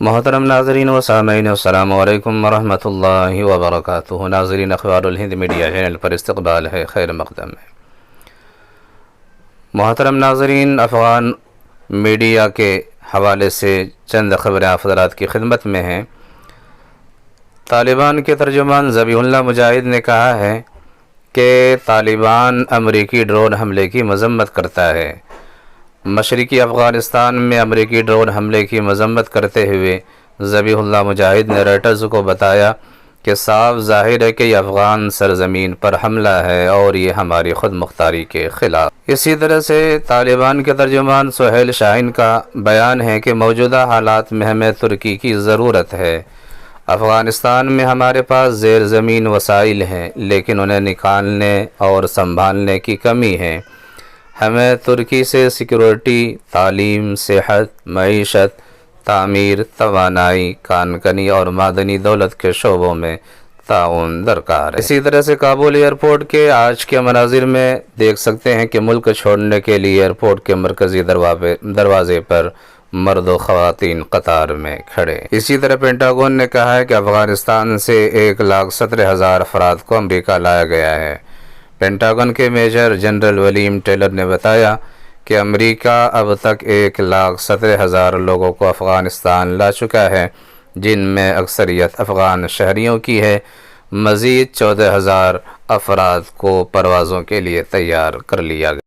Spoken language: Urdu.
محترم ناظرین و سامعین السلام علیکم ورحمۃ اللہ وبرکاتہ۔ ناظرین اخبار الہند میڈیا چینل پر استقبال ہے، خیر مقدم ہے۔ محترم ناظرین، افغان میڈیا کے حوالے سے چند خبریں حضرات کی خدمت میں ہیں۔ طالبان کے ترجمان ذبیح اللہ مجاہد نے کہا ہے کہ طالبان امریکی ڈرون حملے کی مذمت کرتا ہے۔ مشرقی افغانستان میں امریکی ڈرون حملے کی مذمت کرتے ہوئے ذبیح اللہ مجاہد نے رائٹرز کو بتایا کہ صاف ظاہر ہے کہ یہ افغان سرزمین پر حملہ ہے اور یہ ہماری خود مختاری کے خلاف۔ اسی طرح سے طالبان کے ترجمان سہیل شاہین کا بیان ہے کہ موجودہ حالات میں ہمیں ترکی کی ضرورت ہے۔ افغانستان میں ہمارے پاس زیر زمین وسائل ہیں لیکن انہیں نکالنے اور سنبھالنے کی کمی ہے۔ ہمیں ترکی سے سیکورٹی، تعلیم، صحت، معیشت، تعمیر، توانائی، کانکنی اور معدنی دولت کے شعبوں میں تعاون درکار ہے۔ اسی طرح سے کابل ایئرپورٹ کے آج کے مناظر میں دیکھ سکتے ہیں کہ ملک چھوڑنے کے لیے ایئرپورٹ کے مرکزی دروازے پر مرد و خواتین قطار میں کھڑے۔ اسی طرح پینٹاگون نے کہا ہے کہ افغانستان سے 1,17,000 افراد کو امریکہ لایا گیا ہے۔ پینٹاگن کے میجر جنرل ولیم ٹیلر نے بتایا کہ امریکہ اب تک 1,17,000 لوگوں کو افغانستان لا چکا ہے، جن میں اکثریت افغان شہریوں کی ہے۔ مزید 14,000 افراد کو پروازوں کے لیے تیار کر لیا گیا۔